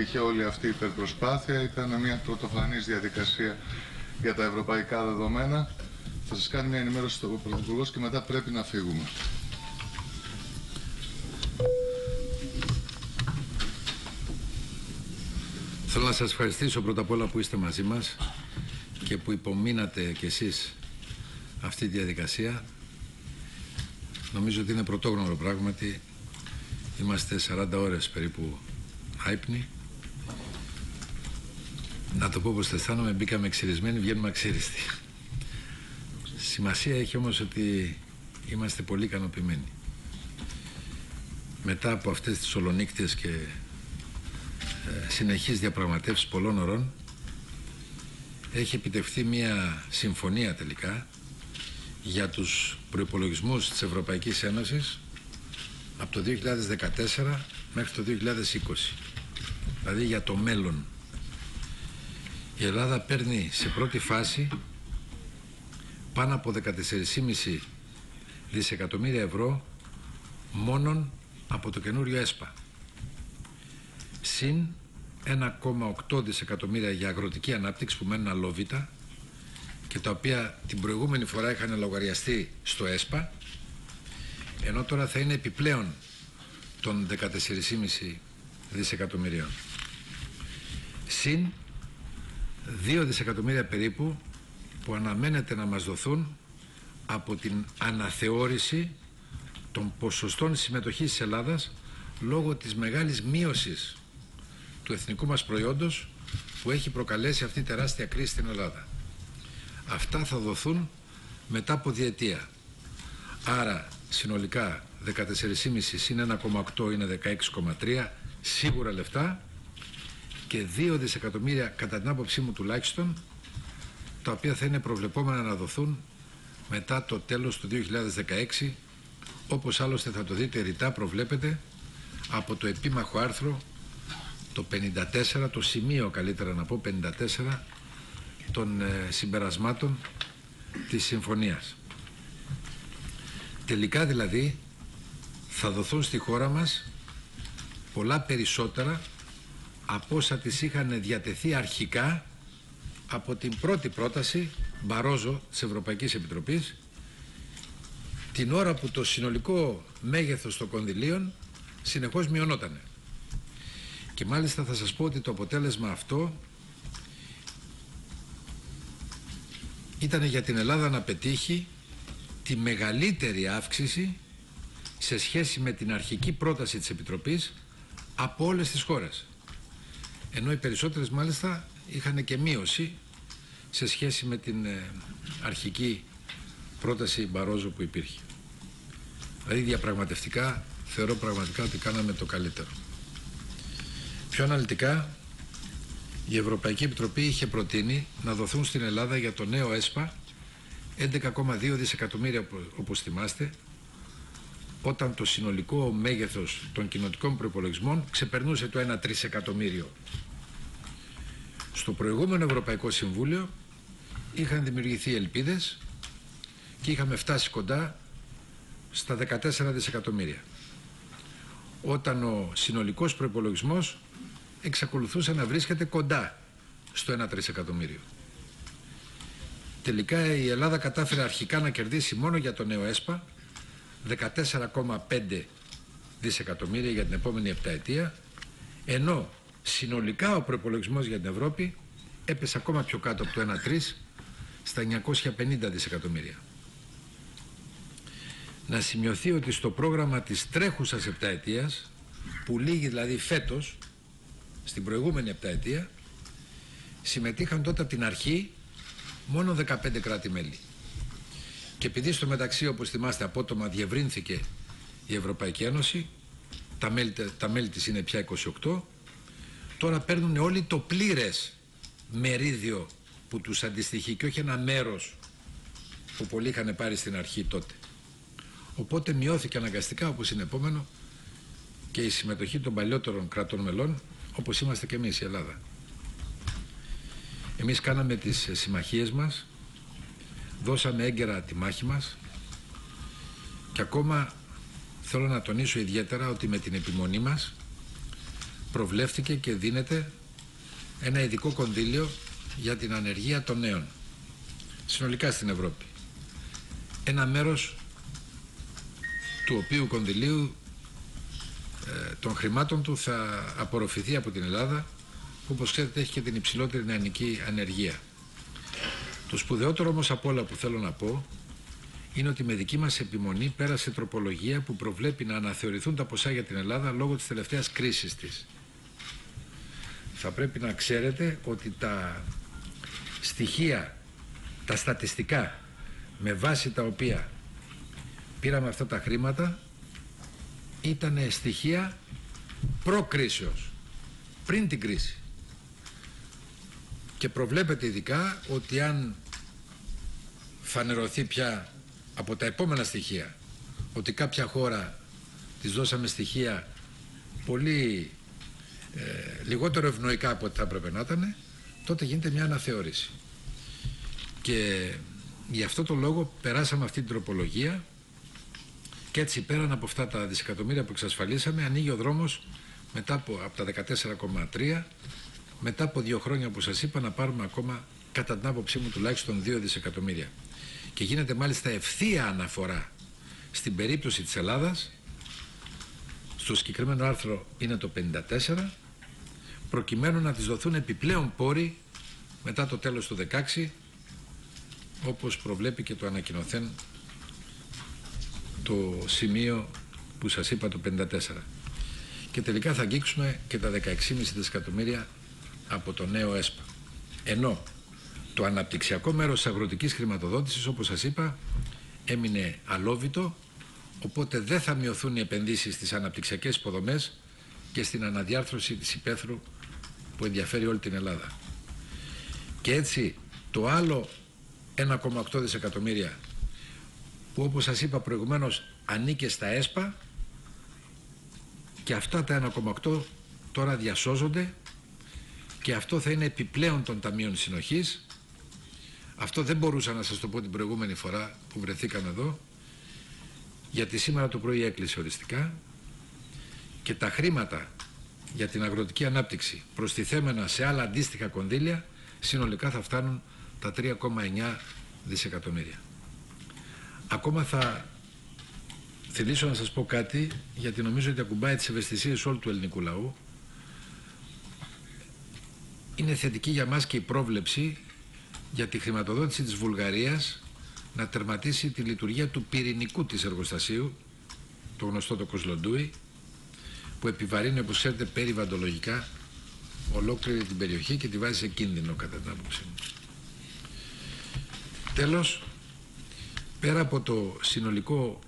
υπήρχε όλη αυτή η υπερπροσπάθεια. Ήταν μια πρωτοφανής διαδικασία για τα ευρωπαϊκά δεδομένα. Θα σας κάνει μια ενημέρωση ο Πρωθυπουργός και μετά πρέπει να φύγουμε. Θέλω να σας ευχαριστήσω πρώτα απ' όλα που είστε μαζί μας και που υπομείνατε κι εσείς αυτή τη διαδικασία. Νομίζω ότι είναι πρωτόγνωρο πράγματι. Είμαστε 40 ώρες περίπου άυπνοι. Να το πω όπως το αισθάνομαι, μπήκαμε ξυρισμένοι, βγαίνουμε αξίριστοι. Σημασία έχει όμως ότι είμαστε πολύ ικανοποιημένοι. Μετά από αυτές τις ολονύκτιες και συνεχείς διαπραγματεύσεις πολλών ωρών, έχει επιτευχθεί μια συμφωνία τελικά για τους προϋπολογισμούς της Ευρωπαϊκής Ένωσης από το 2014 μέχρι το 2020, δηλαδή για το μέλλον. Η Ελλάδα παίρνει σε πρώτη φάση πάνω από 14,5 δισεκατομμύρια ευρώ μόνον από το καινούριο ΕΣΠΑ, συν 1,8 δισεκατομμύρια για αγροτική ανάπτυξη που μένουν αλόβητα και τα οποία την προηγούμενη φορά είχαν λογαριαστεί στο ΕΣΠΑ, ενώ τώρα θα είναι επιπλέον των 14,5 δισεκατομμυρίων, συν 2 δισεκατομμύρια περίπου που αναμένεται να μας δοθούν από την αναθεώρηση των ποσοστών συμμετοχής της Ελλάδας λόγω της μεγάλης μείωσης του εθνικού μας προϊόντος που έχει προκαλέσει αυτή η τεράστια κρίση στην Ελλάδα. Αυτά θα δοθούν μετά από διετία. Άρα συνολικά 14,5 συν 1,8 είναι 16,3 σίγουρα λεφτά και 2 δισεκατομμύρια κατά την άποψή μου τουλάχιστον, τα οποία θα είναι προβλεπόμενα να δοθούν μετά το τέλος του 2016, όπως άλλωστε θα το δείτε ρητά προβλέπετε από το επίμαχο άρθρο το 54, το σημείο καλύτερα να πω 54 των συμπερασμάτων της συμφωνίας. Τελικά δηλαδή θα δοθούν στη χώρα μας πολλά περισσότερα από όσα τις είχαν διατεθεί αρχικά από την πρώτη πρόταση Μπαρόζο της Ευρωπαϊκής Επιτροπής, την ώρα που το συνολικό μέγεθος των κονδυλίων συνεχώς μειωνότανε. Και μάλιστα θα σας πω ότι το αποτέλεσμα αυτό ήταν για την Ελλάδα να πετύχει τη μεγαλύτερη αύξηση σε σχέση με την αρχική πρόταση της Επιτροπής από όλες τις χώρες. Ενώ οι περισσότερες μάλιστα είχαν και μείωση σε σχέση με την αρχική πρόταση Μπαρόζο που υπήρχε. Δηλαδή διαπραγματευτικά θεωρώ πραγματικά ότι κάναμε το καλύτερο. Πιο αναλυτικά, η Ευρωπαϊκή Επιτροπή είχε προτείνει να δοθούν στην Ελλάδα για το νέο ΕΣΠΑ 11,2 δισεκατομμύρια όπως θυμάστε, όταν το συνολικό μέγεθος των κοινοτικών προϋπολογισμών ξεπερνούσε το 1 τρισεκατομμύριο. Στο προηγούμενο Ευρωπαϊκό Συμβούλιο είχαν δημιουργηθεί ελπίδες και είχαμε φτάσει κοντά στα 14 δισεκατομμύρια, όταν ο συνολικός προϋπολογισμός εξακολουθούσε να βρίσκεται κοντά στο 1 τρισεκατομμύριο. Τελικά η Ελλάδα κατάφερε αρχικά να κερδίσει μόνο για το νέο ΕΣΠΑ 14,5 δισεκατομμύρια για την επόμενη επταετία, ενώ συνολικά ο προϋπολογισμός για την Ευρώπη έπεσε ακόμα πιο κάτω από το 1,3 στα 950 δισεκατομμύρια. Να σημειωθεί ότι στο πρόγραμμα της τρέχουσας επταετίας, που λήγει δηλαδή φέτος, στην προηγούμενη επταετία, συμμετείχαν τότε από την αρχή μόνο 15 κράτη-μέλη. Και επειδή στο μεταξύ, όπως θυμάστε, απότομα διευρύνθηκε η Ευρωπαϊκή Ένωση, τα μέλη της είναι πια 28, τώρα παίρνουν όλοι το πλήρες μερίδιο που τους αντιστοιχεί και όχι ένα μέρος που πολλοί είχαν πάρει στην αρχή τότε. Οπότε μειώθηκε αναγκαστικά, όπως είναι επόμενο, και η συμμετοχή των παλιότερων κρατών μελών, όπως είμαστε και εμείς η Ελλάδα. Εμείς κάναμε τις συμμαχίες μας, δώσαμε έγκαιρα τη μάχη μας και ακόμα θέλω να τονίσω ιδιαίτερα ότι με την επιμονή μας προβλέφθηκε και δίνεται ένα ειδικό κονδύλιο για την ανεργία των νέων συνολικά στην Ευρώπη. Ένα μέρος του οποίου κονδυλίου των χρημάτων του θα απορροφηθεί από την Ελλάδα, που όπως ξέρετε έχει και την υψηλότερη νεανική ανεργία. Το σπουδαιότερο όμως από όλα που θέλω να πω είναι ότι με δική μας επιμονή πέρασε τροπολογία που προβλέπει να αναθεωρηθούν τα ποσά για την Ελλάδα λόγω της τελευταίας κρίσης της. Θα πρέπει να ξέρετε ότι τα στοιχεία, τα στατιστικά με βάση τα οποία πήραμε αυτά τα χρήματα ήταν στοιχεία προκρίσεως, πριν την κρίση. Και προβλέπεται ειδικά ότι αν φανερωθεί πια από τα επόμενα στοιχεία ότι κάποια χώρα της δώσαμε στοιχεία πολύ λιγότερο ευνοϊκά από ό,τι θα έπρεπε να ήταν, τότε γίνεται μια αναθεώρηση. Και γι' αυτό το λόγο περάσαμε αυτή την τροπολογία και έτσι πέραν από αυτά τα δισεκατομμύρια που εξασφαλίσαμε ανοίγει ο δρόμος μετά από τα 14,3 μετά από 2 χρόνια που σας είπα να πάρουμε ακόμα κατά την άποψή μου τουλάχιστον 2 δισεκατομμύρια. Και γίνεται μάλιστα ευθεία αναφορά στην περίπτωση της Ελλάδας, στο συγκεκριμένο άρθρο είναι το 54, προκειμένου να της δοθούν επιπλέον πόροι μετά το τέλος του 16, όπως προβλέπει και το ανακοινωθέν το σημείο που σας είπα το 54. Και τελικά θα αγγίξουμε και τα 16,5 δισεκατομμύρια από το νέο ΕΣΠΑ. Ενώ το αναπτυξιακό μέρος της αγροτικής χρηματοδότησης, όπως σας είπα, έμεινε αλόβητο, οπότε δεν θα μειωθούν οι επενδύσεις στις αναπτυξιακές υποδομές και στην αναδιάρθρωση της υπαίθρου που ενδιαφέρει όλη την Ελλάδα. Και έτσι το άλλο 1,8 δισεκατομμύρια που όπως σας είπα προηγουμένως ανήκε στα ΕΣΠΑ, και αυτά τα 1,8 τώρα διασώζονται και αυτό θα είναι επιπλέον των ταμείων συνοχής. Αυτό δεν μπορούσα να σας το πω την προηγούμενη φορά που βρεθήκαμε εδώ, γιατί σήμερα το πρωί έκλεισε οριστικά και τα χρήματα για την αγροτική ανάπτυξη προστιθέμενα σε άλλα αντίστοιχα κονδύλια συνολικά θα φτάνουν τα 3,9 δισεκατομμύρια. Ακόμα θα θελήσω να σας πω κάτι, γιατί νομίζω ότι ακουμπάει τις ευαισθησίες όλου του ελληνικού λαού. Είναι θετική για μας και η πρόβλεψη για τη χρηματοδότηση της Βουλγαρίας να τερματίσει τη λειτουργία του πυρηνικού της εργοστασίου, το γνωστό το Κοσλοντούι, που επιβαρύνει, όπως ξέρετε, περιβαλλοντολογικά ολόκληρη την περιοχή και τη βάζει σε κίνδυνο κατά την άποψή μου. Τέλος, πέρα από το συνολικό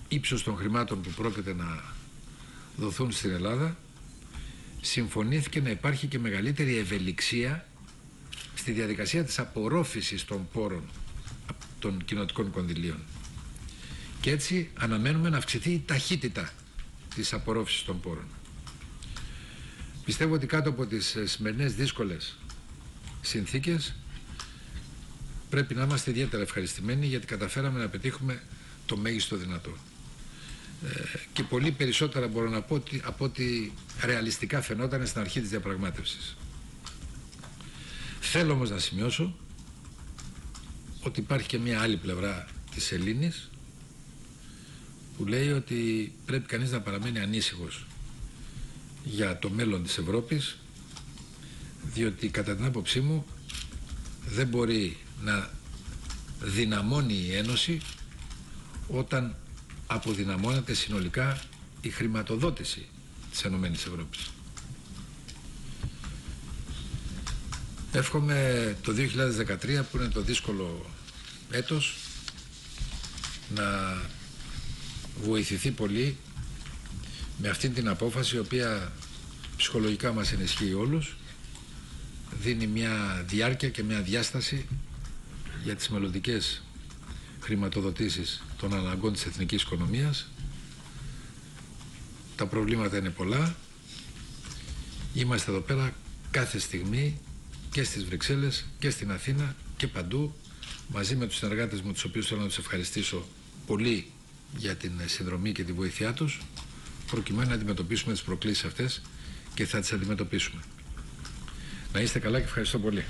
ύψος των χρημάτων που πρόκειται να δοθούν στην Ελλάδα, συμφωνήθηκε να υπάρχει και μεγαλύτερη ευελιξία στη διαδικασία της απορρόφησης των πόρων των κοινοτικών κονδυλίων. Και έτσι αναμένουμε να αυξηθεί η ταχύτητα της απορρόφησης των πόρων. Πιστεύω ότι κάτω από τις σημερινές δύσκολες συνθήκες πρέπει να είμαστε ιδιαίτερα ευχαριστημένοι, γιατί καταφέραμε να πετύχουμε το μέγιστο δυνατό. Και πολύ περισσότερα μπορώ να πω από ότι ρεαλιστικά φαινόταν στην αρχή της διαπραγμάτευσης. Θέλω όμως να σημειώσω ότι υπάρχει και μια άλλη πλευρά της σελήνης που λέει ότι πρέπει κανείς να παραμένει ανήσυχος για το μέλλον της Ευρώπης, διότι κατά την άποψή μου δεν μπορεί να δυναμώνει η Ένωση όταν αποδυναμώνεται συνολικά η χρηματοδότηση της Ενωμένης Ευρώπης. Εύχομαι το 2013, που είναι το δύσκολο έτος, να βοηθηθεί πολύ με αυτή την απόφαση, η οποία ψυχολογικά μας ενισχύει όλους, δίνει μια διάρκεια και μια διάσταση για τις μελλοντικές χρηματοδοτήσεις των αναγκών της εθνικής οικονομίας. Τα προβλήματα είναι πολλά. Είμαστε εδώ πέρα κάθε στιγμή και στις Βρυξέλλες και στην Αθήνα και παντού, μαζί με τους συνεργάτες μου, τους οποίους θέλω να τους ευχαριστήσω πολύ για την συνδρομή και τη βοήθειά τους, προκειμένου να αντιμετωπίσουμε τις προκλήσεις αυτές και θα τις αντιμετωπίσουμε. Να είστε καλά και ευχαριστώ πολύ.